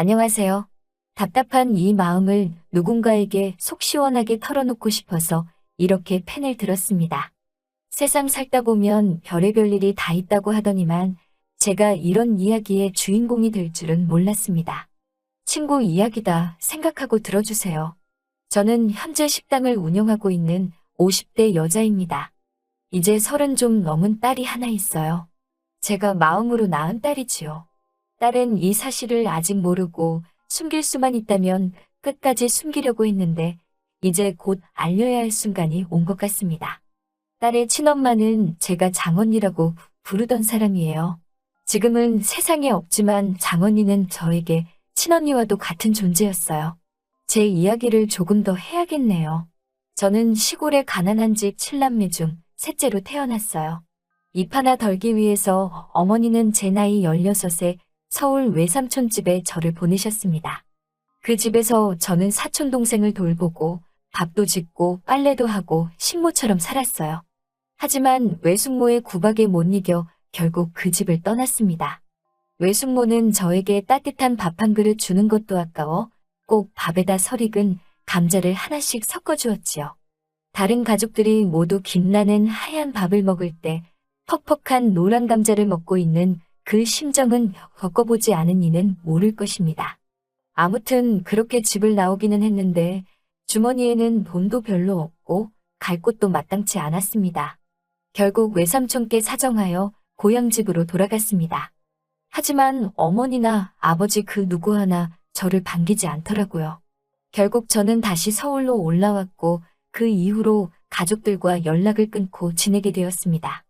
안녕하세요. 답답한 이 마음을 누군가에게 속 시원하게 털어놓고 싶어서 이렇게 펜을 들었습니다. 세상 살다 보면 별의별 일이 다 있다고 하더니만 제가 이런 이야기의 주인공이 될 줄은 몰랐습니다. 친구 이야기다 생각하고 들어주세요. 저는 현재 식당을 운영하고 있는 50대 여자입니다. 이제 30 좀 넘은 딸이 하나 있어요. 제가 마음으로 낳은 딸이지요. 딸은 이 사실을 아직 모르고 숨길 수만 있다면 끝까지 숨기려고 했는데 이제 곧 알려야 할 순간이 온 것 같습니다. 딸의 친엄마는 제가 장언니라고 부르던 사람이에요. 지금은 세상에 없지만 장언니는 저에게 친언니와도 같은 존재였어요. 제 이야기를 조금 더 해야겠네요. 저는 시골의 가난한 집 7남매 중 셋째로 태어났어요. 입 하나 덜기 위해서 어머니는 제 나이 16에 서울 외삼촌 집에 저를 보내셨습니다. 그 집에서 저는 사촌 동생을 돌보고 밥도 짓고 빨래도 하고 식모처럼 살았어요. 하지만 외숙모의 구박에 못 이겨 결국 그 집을 떠났습니다. 외숙모는 저에게 따뜻한 밥 한 그릇 주는 것도 아까워 꼭 밥에다 설익은 감자를 하나씩 섞어주었지요. 다른 가족들이 모두 김나는 하얀 밥을 먹을 때 퍽퍽한 노란 감자를 먹고 있는 그 심정은 겪어보지 않은 이는 모를 것입니다. 아무튼 그렇게 집을 나오기는 했는데 주머니에는 돈도 별로 없고 갈 곳도 마땅치 않았습니다. 결국 외삼촌께 사정하여 고향집으로 돌아갔습니다. 하지만 어머니나 아버지 그 누구 하나 저를 반기지 않더라고요. 결국 저는 다시 서울로 올라왔고 그 이후로 가족들과 연락을 끊고 지내게 되었습니다.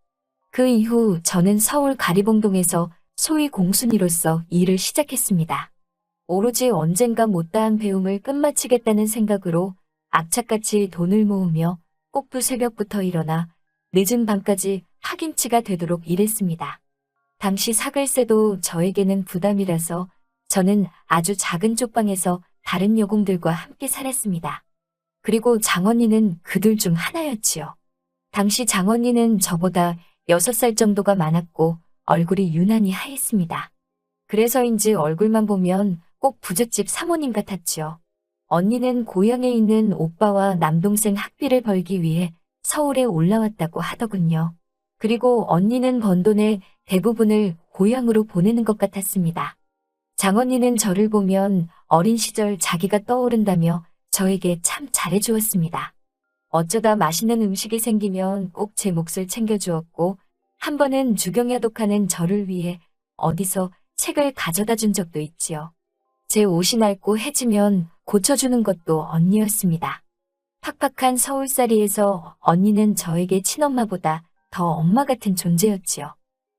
그 이후 저는 서울 가리봉동에서 소위 공순이로서 일을 시작했습니다. 오로지 언젠가 못다한 배움을 끝마치겠다는 생각으로 악착같이 돈을 모으며 꼭두 새벽부터 일어나 늦은 밤까지 파김치가 되도록 일했습니다. 당시 사글세도 저에게는 부담이라서 저는 아주 작은 쪽방에서 다른 여공들과 함께 살았습니다. 그리고 장언니는 그들 중 하나였지요. 당시 장언니는 저보다 6살 정도가 많았고 얼굴이 유난히 하였습니다. 그래서인지 얼굴만 보면 꼭 부잣집 사모님 같았지요. 언니는 고향에 있는 오빠와 남동생 학비를 벌기 위해 서울에 올라왔다고 하더군요. 그리고 언니는 번 돈의 대부분을 고향으로 보내는 것 같았습니다. 장언니는 저를 보면 어린 시절 자기가 떠오른다며 저에게 참 잘해주었습니다. 어쩌다 맛있는 음식이 생기면 꼭 제 몫을 챙겨주었고 한 번은 주경야독하는 저를 위해 어디서 책을 가져다 준 적도 있지요. 제 옷이 낡고 해지면 고쳐주는 것도 언니였습니다. 팍팍한 서울살이에서 언니는 저에게 친엄마보다 더 엄마 같은 존재였지요.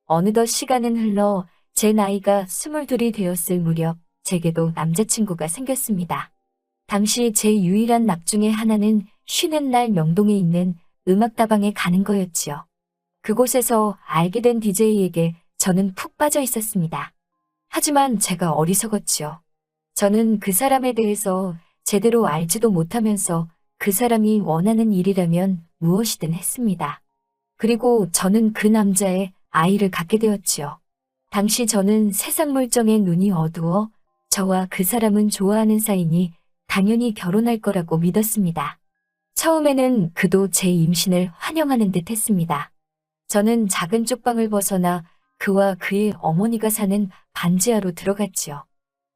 어느덧 시간은 흘러 제 나이가 22이 되었을 무렵 제게도 남자친구가 생겼습니다. 당시 제 유일한 낙 중에 하나는 쉬는 날 명동에 있는 음악다방에 가는 거였지요. 그곳에서 알게 된 DJ에게 저는 푹 빠져 있었습니다. 하지만 제가 어리석었지요. 저는 그 사람에 대해서 제대로 알지도 못하면서 그 사람이 원하는 일이라면 무엇이든 했습니다. 그리고 저는 그 남자의 아이를 갖게 되었지요. 당시 저는 세상 물정에 눈이 어두워 저와 그 사람은 좋아하는 사이니 당연히 결혼할 거라고 믿었습니다. 처음에는 그도 제 임신을 환영하는 듯 했습니다. 저는 작은 쪽방을 벗어나 그와 그의 어머니가 사는 반지하로 들어갔지요.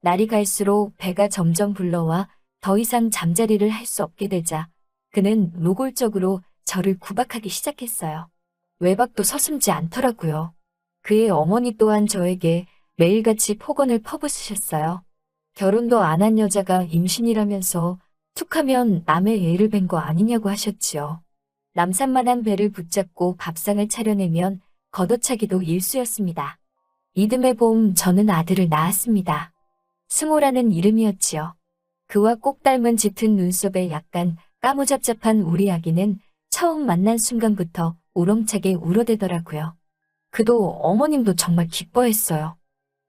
날이 갈수록 배가 점점 불러와 더 이상 잠자리를 할 수 없게 되자 그는 노골적으로 저를 구박하기 시작했어요. 외박도 서슴지 않더라고요. 그의 어머니 또한 저에게 매일같이 폭언을 퍼부으셨어요. 결혼도 안 한 여자가 임신이라면서 툭하면 남의 애를 뵌 거 아니냐고 하셨지요. 남산만한 배를 붙잡고 밥상을 차려내면 걷어차기도 일쑤였습니다. 이듬해 봄 저는 아들을 낳았습니다. 승호라는 이름이었지요. 그와 꼭 닮은 짙은 눈썹에 약간 까무잡잡한 우리 아기는 처음 만난 순간부터 우렁차게 울어대더라고요. 그도 어머님도 정말 기뻐했어요.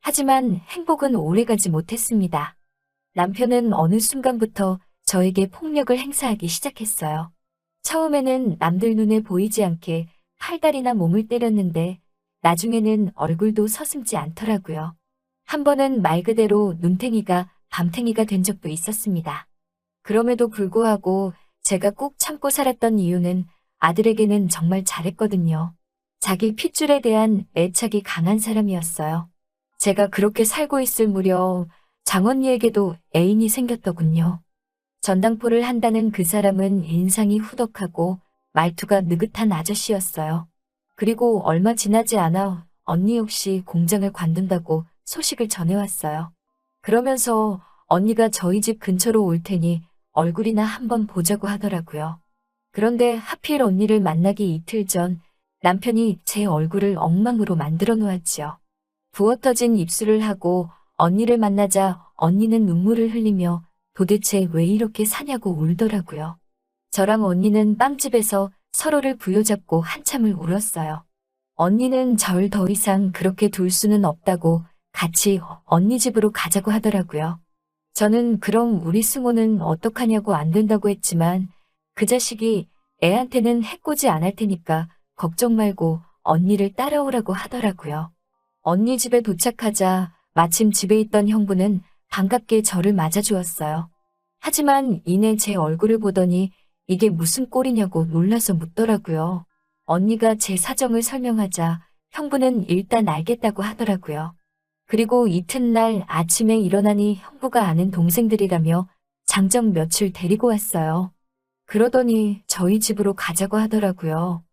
하지만 행복은 오래가지 못했습니다. 남편은 어느 순간부터 저에게 폭력을 행사하기 시작했어요. 처음에는 남들 눈에 보이지 않게 팔다리나 몸을 때렸는데 나중에는 얼굴도 서슴지 않더라고요. 한 번은 말 그대로 눈탱이가 밤탱이가 된 적도 있었습니다. 그럼에도 불구하고 제가 꾹 참고 살았던 이유는 아들에게는 정말 잘했거든요. 자기 핏줄에 대한 애착이 강한 사람이었어요. 제가 그렇게 살고 있을 무렵 장언니에게도 애인이 생겼더군요. 전당포를 한다는 그 사람은 인상이 후덕하고 말투가 느긋한 아저씨였어요. 그리고 얼마 지나지 않아 언니 역시 공장을 관둔다고 소식을 전해왔어요. 그러면서 언니가 저희 집 근처로 올 테니 얼굴이나 한번 보자고 하더라고요. 그런데 하필 언니를 만나기 이틀 전 남편이 제 얼굴을 엉망으로 만들어 놓았지요. 부어터진 입술을 하고 언니를 만나자 언니는 눈물을 흘리며 도대체 왜 이렇게 사냐고 울더라고요. 저랑 언니는 빵집에서 서로를 부여잡고 한참을 울었어요. 언니는 절 더 이상 그렇게 둘 수는 없다고 같이 언니 집으로 가자고 하더라고요. 저는 그럼 우리 승호는 어떡하냐고 안 된다고 했지만 그 자식이 애한테는 해코지 안 할 테니까 걱정 말고 언니를 따라오라고 하더라고요. 언니 집에 도착하자 마침 집에 있던 형부는 반갑게 저를 맞아주었어요. 하지만 이내 제 얼굴을 보더니 이게 무슨 꼴이냐고 놀라서 묻더라고요. 언니가 제 사정을 설명하자 형부는 일단 알겠다고 하더라고요. 그리고 이튿날 아침에 일어나니 형부가 아는 동생들이라며 장정 며칠 데리고 왔어요. 그러더니 저희 집으로 가자고 하더라고요.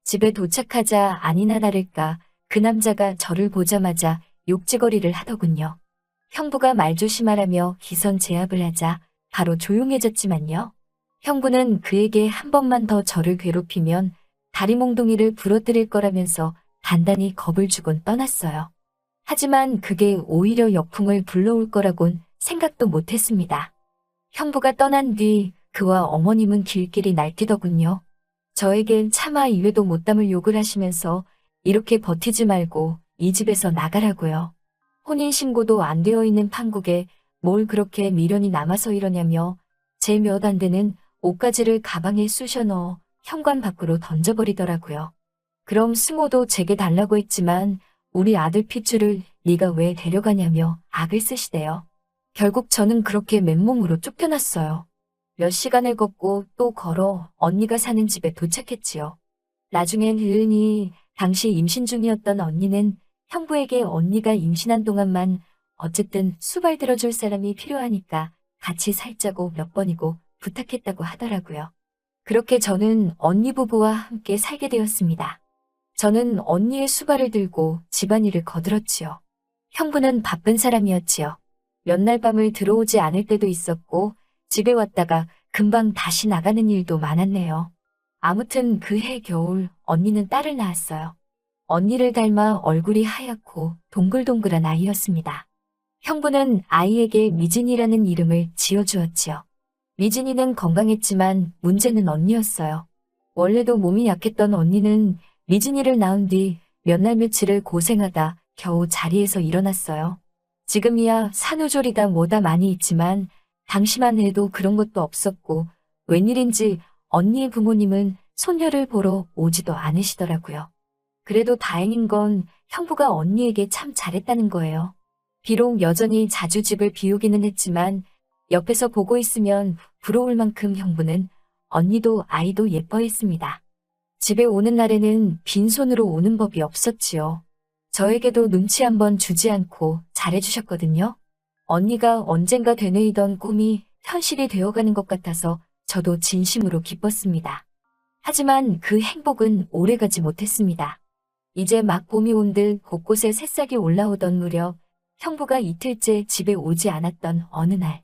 집에 도착하자 아니나 다를까 그 남자가 저를 보자마자 욕지거리를 하더군요. 형부가 말 조심하라며 기선 제압을 하자 바로 조용해졌지만요. 형부는 그에게 한 번만 더 저를 괴롭히면 다리 몽둥이를 부러뜨릴 거라면서 단단히 겁을 주곤 떠났어요. 하지만 그게 오히려 역풍을 불러올 거라곤 생각도 못했습니다. 형부가 떠난 뒤 그와 어머님은 길길이 날뛰더군요. 저에겐 차마 입에도 못 담을 욕을 하시면서 이렇게 버티지 말고 이 집에서 나가라고요. 혼인신고도 안 되어 있는 판국에 뭘 그렇게 미련이 남아서 이러냐며 제 몇 안 되는 옷가지를 가방에 쑤셔 넣어 현관 밖으로 던져버리더라고요. 그럼 승호도 제게 달라고 했지만 우리 아들 핏줄을 네가 왜 데려가냐며 악을 쓰시대요. 결국 저는 그렇게 맨몸으로 쫓겨났어요. 몇 시간을 걷고 또 걸어 언니가 사는 집에 도착했지요. 나중엔 으은이 당시 임신 중이었던 언니는 형부에게 언니가 임신한 동안만 어쨌든 수발 들어줄 사람이 필요하니까 같이 살자고 몇 번이고 부탁했다고 하더라고요. 그렇게 저는 언니 부부와 함께 살게 되었습니다. 저는 언니의 수발을 들고 집안일을 거들었지요. 형부는 바쁜 사람이었지요. 몇 날 밤을 들어오지 않을 때도 있었고 집에 왔다가 금방 다시 나가는 일도 많았네요. 아무튼 그해 겨울 언니는 딸을 낳았어요. 언니를 닮아 얼굴이 하얗고 동글동글한 아이였습니다. 형부는 아이에게 미진이라는 이름을 지어주었지요. 미진이는 건강했지만 문제는 언니였어요. 원래도 몸이 약했던 언니는 미진이를 낳은 뒤 몇 날 며칠을 고생하다 겨우 자리에서 일어났어요. 지금이야 산후조리다 뭐다 많이 있지만 당시만 해도 그런 것도 없었고 웬일인지 언니의 부모님은 손녀를 보러 오지도 않으시더라고요. 그래도 다행인 건 형부가 언니에게 참 잘했다는 거예요. 비록 여전히 자주 집을 비우기는 했지만 옆에서 보고 있으면 부러울 만큼 형부는 언니도 아이도 예뻐했습니다. 집에 오는 날에는 빈손으로 오는 법이 없었지요. 저에게도 눈치 한번 주지 않고 잘해주셨거든요. 언니가 언젠가 되뇌이던 꿈이 현실이 되어가는 것 같아서 저도 진심으로 기뻤습니다. 하지만 그 행복은 오래가지 못했습니다. 이제 막 봄이 온 듯 곳곳에 새싹이 올라오던 무렵 형부가 이틀째 집에 오지 않았던 어느 날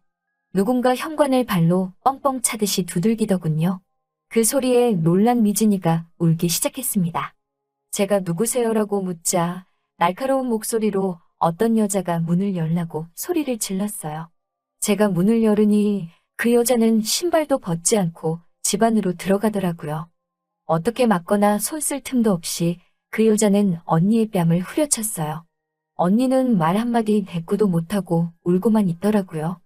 누군가 현관을 발로 뻥뻥 차듯이 두들기더군요. 그 소리에 놀란 미진이가 울기 시작했습니다. 제가 누구세요라고 묻자 날카로운 목소리로 어떤 여자가 문을 열라고 소리를 질렀어요. 제가 문을 열으니 그 여자는 신발도 벗지 않고 집 안으로 들어가더라고요. 어떻게 막거나 손 쓸 틈도 없이 그 여자는 언니의 뺨을 후려쳤어요. 언니는 말 한마디 대꾸도 못하고 울고만 있더라고요.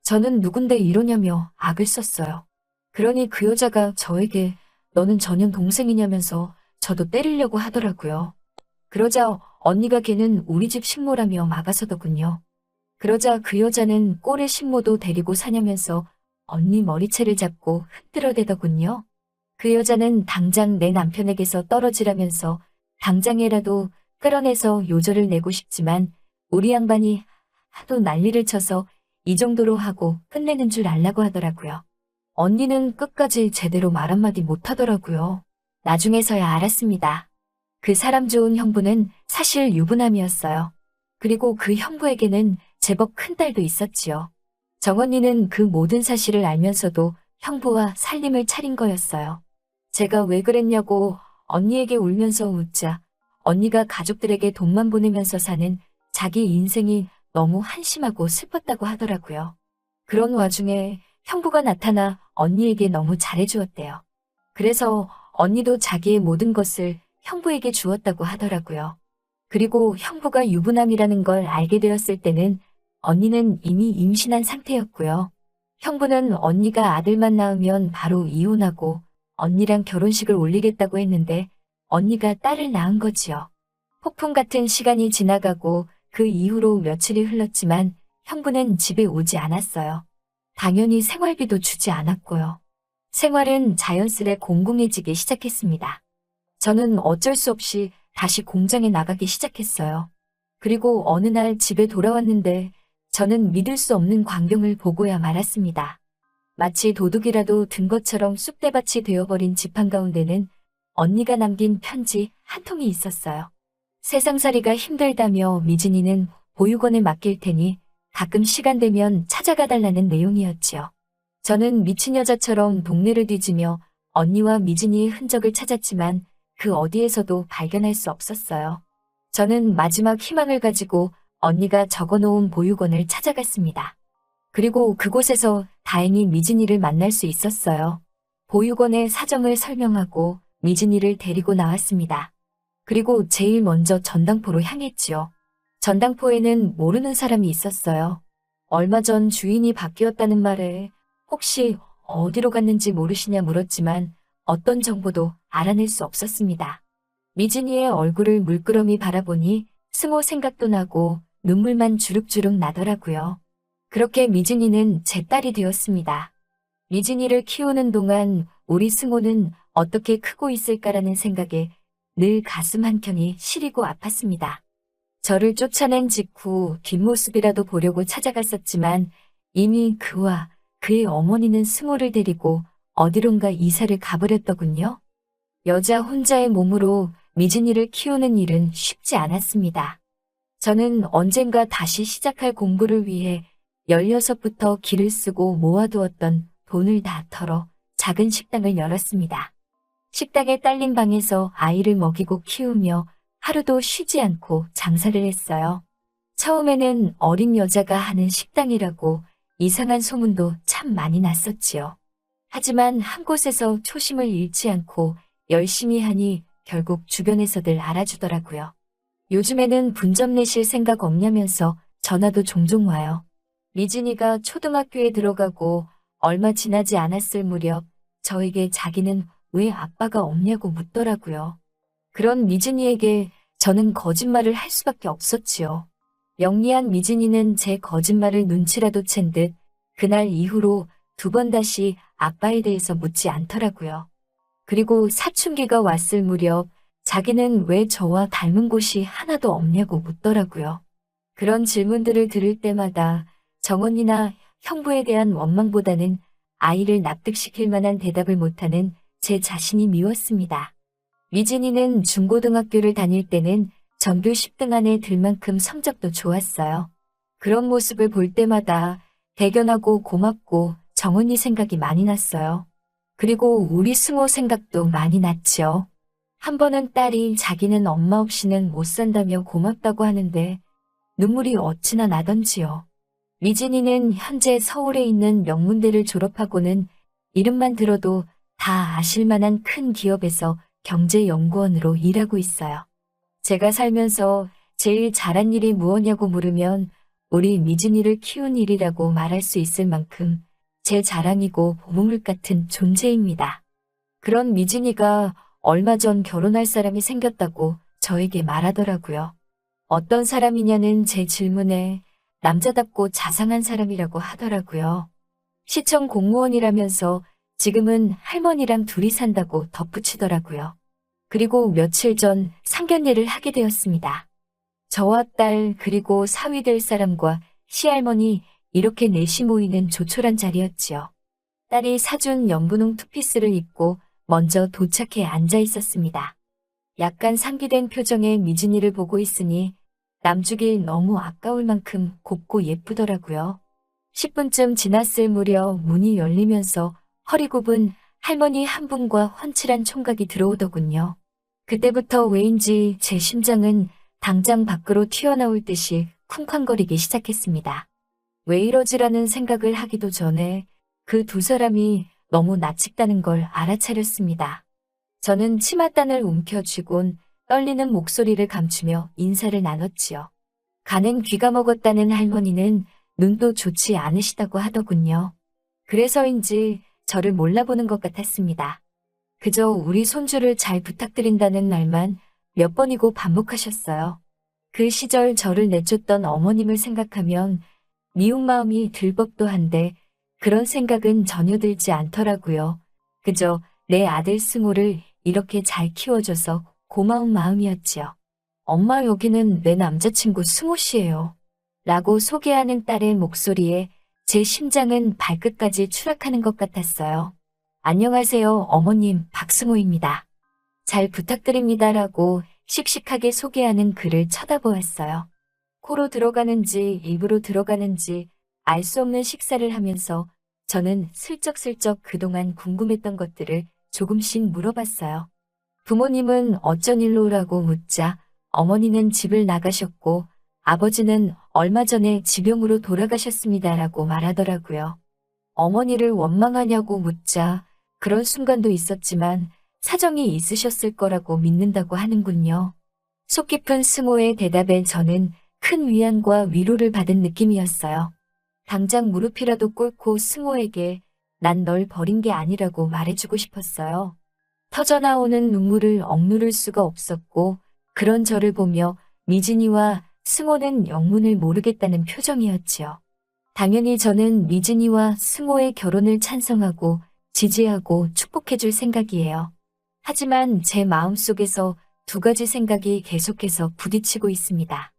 저는 누군데 이러냐며 악을 썼어요. 그러니 그 여자가 저에게 너는 전현 동생이냐면서 저도 때리려고 하더라고요. 그러자 언니가 걔는 우리 집 식모라며 막아서더군요. 그러자 그 여자는 꼴의 식모도 데리고 사냐면서 언니 머리채를 잡고 흔들어대더군요. 그 여자는 당장 내 남편에게서 떨어지라면서 당장이라도 끌어내서 요절을 내고 싶지만 우리 양반이 하도 난리를 쳐서 이 정도로 하고 끝내는 줄 알라고 하더라고요. 언니는 끝까지 제대로 말 한마디 못하더라고요. 나중에서야 알았습니다. 그 사람 좋은 형부는 사실 유부남이었어요. 그리고 그 형부에게는 제법 큰 딸도 있었지요. 정언니는 그 모든 사실을 알면서도 형부와 살림을 차린 거였어요. 제가 왜 그랬냐고 언니에게 울면서 묻자 언니가 가족들에게 돈만 보내면서 사는 자기 인생이 너무 한심하고 슬펐다고 하더라고요. 그런 와중에 형부가 나타나 언니에게 너무 잘해주었대요. 그래서 언니도 자기의 모든 것을 형부에게 주었다고 하더라고요. 그리고 형부가 유부남이라는 걸 알게 되었을 때는 언니는 이미 임신한 상태였고요. 형부는 언니가 아들만 낳으면 바로 이혼하고 언니랑 결혼식을 올리겠다고 했는데 언니가 딸을 낳은 거지요. 폭풍 같은 시간이 지나가고 그 이후로 며칠이 흘렀지만 형부는 집에 오지 않았어요. 당연히 생활비도 주지 않았고요. 생활은 자연스레 공공해지기 시작했습니다. 저는 어쩔 수 없이 다시 공장에 나가기 시작했어요. 그리고 어느 날 집에 돌아왔는데 저는 믿을 수 없는 광경을 보고야 말았습니다. 마치 도둑이라도 든 것처럼 쑥대밭이 되어버린 집 한가운데는 언니가 남긴 편지 한 통이 있었어요. 세상살이가 힘들다며 미진이는 보육원에 맡길 테니 가끔 시간 되면 찾아가 달라는 내용이었지요. 저는 미친 여자처럼 동네를 뒤지며 언니와 미진이의 흔적을 찾았지만 그 어디에서도 발견할 수 없었어요. 저는 마지막 희망을 가지고 언니가 적어놓은 보육원을 찾아갔습니다. 그리고 그곳에서 다행히 미진이를 만날 수 있었어요. 보육원의 사정을 설명하고 미진이를 데리고 나왔습니다. 그리고 제일 먼저 전당포로 향했지요. 전당포에는 모르는 사람이 있었어요. 얼마 전 주인이 바뀌었다는 말에 혹시 어디로 갔는지 모르시냐 물었지만 어떤 정보도 알아낼 수 없었습니다. 미진이의 얼굴을 물끄러미 바라보니 승호 생각도 나고 눈물만 주룩주룩 나더라고요. 그렇게 미진이는 제 딸이 되었습니다. 미진이를 키우는 동안 우리 승호는 어떻게 크고 있을까라는 생각에 늘 가슴 한켠이 시리고 아팠습니다. 저를 쫓아낸 직후 뒷모습이라도 보려고 찾아갔었지만 이미 그와 그의 어머니는 승호를 데리고 어디론가 이사를 가버렸더군요. 여자 혼자의 몸으로 미진이를 키우는 일은 쉽지 않았습니다. 저는 언젠가 다시 시작할 공부를 위해 16부터 길을 쓰고 모아두었던 돈을 다 털어 작은 식당을 열었습니다. 식당에 딸린 방에서 아이를 먹이고 키우며 하루도 쉬지 않고 장사를 했어요. 처음에는 어린 여자가 하는 식당이라고 이상한 소문도 참 많이 났었지요. 하지만 한 곳에서 초심을 잃지 않고 열심히 하니 결국 주변에서들 알아주더라고요. 요즘에는 분점 내실 생각 없냐면서 전화도 종종 와요. 미진이가 초등학교에 들어가고 얼마 지나지 않았을 무렵 저에게 자기는 왜 아빠가 없냐고 묻더라고요. 그런 미진이에게 저는 거짓말을 할 수밖에 없었지요. 영리한 미진이는 제 거짓말을 눈치라도 챈 듯 그날 이후로 2번 다시 아빠에 대해서 묻지 않더라고요. 그리고 사춘기가 왔을 무렵 자기는 왜 저와 닮은 곳이 하나도 없냐고 묻더라고요. 그런 질문들을 들을 때마다 정언니나 형부에 대한 원망보다는 아이를 납득시킬 만한 대답을 못하는 제 자신이 미웠습니다. 미진이는 중고등학교를 다닐 때는 전교 10등 안에 들 만큼 성적도 좋았어요. 그런 모습을 볼 때마다 대견하고 고맙고 정언니 생각이 많이 났어요. 그리고 우리 승호 생각도 많이 났죠. 한 번은 딸이 자기는 엄마 없이는 못 산다며 고맙다고 하는데 눈물이 어찌나 나던지요. 미진이는 현재 서울에 있는 명문대를 졸업하고는 이름만 들어도 다 아실 만한 큰 기업에서 경제연구원으로 일하고 있어요. 제가 살면서 제일 잘한 일이 무엇냐고 물으면 우리 미진이를 키운 일이라고 말할 수 있을 만큼 제 자랑이고 보물물 같은 존재입니다. 그런 미진이가 얼마 전 결혼할 사람이 생겼다고 저에게 말하더라고요. 어떤 사람이냐는 제 질문에 남자답고 자상한 사람이라고 하더라고요. 시청 공무원이라면서 지금은 할머니랑 둘이 산다고 덧붙이더라고요. 그리고 며칠 전 상견례를 하게 되었습니다. 저와 딸 그리고 사위 될 사람과 시할머니 이렇게 넷이 모이는 조촐한 자리였지요. 딸이 사준 연분홍 투피스를 입고 먼저 도착해 앉아 있었습니다. 약간 상기된 표정의 미진이를 보고 있으니 남주길 너무 아까울 만큼 곱고 예쁘더라고요. 10분쯤 지났을 무렵 문이 열리면서 허리 굽은 할머니 한 분과 훤칠한 총각이 들어오더군요. 그때부터 왜인지 제 심장은 당장 밖으로 튀어나올 듯이 쿵쾅거리기 시작했습니다. 왜 이러지라는 생각을 하기도 전에 그 두 사람이 너무 낯익다는 걸 알아차렸습니다. 저는 치맛단을 움켜쥐곤 떨리는 목소리를 감추며 인사를 나눴지요. 간엔 귀가 먹었다는 할머니는 눈도 좋지 않으시다고 하더군요. 그래서인지 저를 몰라보는 것 같았습니다. 그저 우리 손주를 잘 부탁드린다는 말만 몇 번이고 반복하셨어요. 그 시절 저를 내쫓던 어머님을 생각하면 미운 마음이 들 법도 한데 그런 생각은 전혀 들지 않더라고요. 그저 내 아들 승호를 이렇게 잘 키워줘서 고마운 마음이었지요. 엄마 여기는 내 남자친구 승호 씨예요. 라고 소개하는 딸의 목소리에 제 심장은 발끝까지 추락하는 것 같았어요. 안녕하세요 어머님 박승호입니다. 잘 부탁드립니다라고 씩씩하게 소개하는 그를 쳐다보았어요. 코로 들어가는지 입으로 들어가는지 알 수 없는 식사를 하면서 저는 슬쩍슬쩍 그동안 궁금했던 것들을 조금씩 물어봤어요. 부모님은 어쩐 일로라고 묻자 어머니는 집을 나가셨고 아버지는 얼마 전에 지병으로 돌아가셨습니다라고 말하더라고요. 어머니를 원망하냐고 묻자 그런 순간도 있었지만 사정이 있으셨을 거라고 믿는다고 하는군요. 속 깊은 승호의 대답에 저는 큰 위안과 위로를 받은 느낌이었어요. 당장 무릎이라도 꿇고 승호에게 난 널 버린 게 아니라고 말해주고 싶었어요. 터져나오는 눈물을 억누를 수가 없었고 그런 저를 보며 미진이와 승호는 영문을 모르겠다는 표정이었지요. 당연히 저는 미진이와 승호의 결혼을 찬성하고 지지하고 축복해줄 생각이에요. 하지만 제 마음속에서 두 가지 생각이 계속해서 부딪히고 있습니다.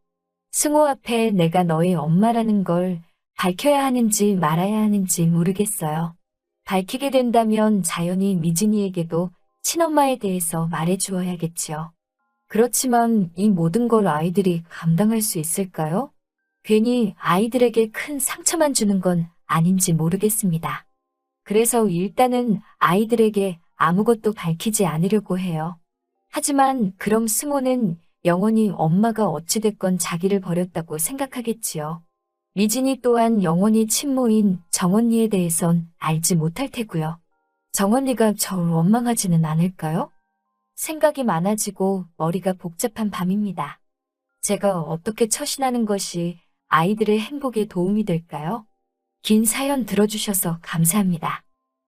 승호 앞에 내가 너의 엄마라는 걸 밝혀야 하는지 말아야 하는지 모르겠어요. 밝히게 된다면 자연히 미진이에게도 친엄마에 대해서 말해주어야겠지요. 그렇지만 이 모든 걸 아이들이 감당할 수 있을까요? 괜히 아이들에게 큰 상처만 주는 건 아닌지 모르겠습니다. 그래서 일단은 아이들에게 아무것도 밝히지 않으려고 해요. 하지만 그럼 승호는 영원히 엄마가 어찌됐건 자기를 버렸다고 생각하겠지요. 미진이 또한 영원히 친모인 정언니에 대해선 알지 못할 테고요. 정언니가 저를 원망하지는 않을까요? 생각이 많아지고 머리가 복잡한 밤입니다. 제가 어떻게 처신하는 것이 아이들의 행복에 도움이 될까요? 긴 사연 들어주셔서 감사합니다.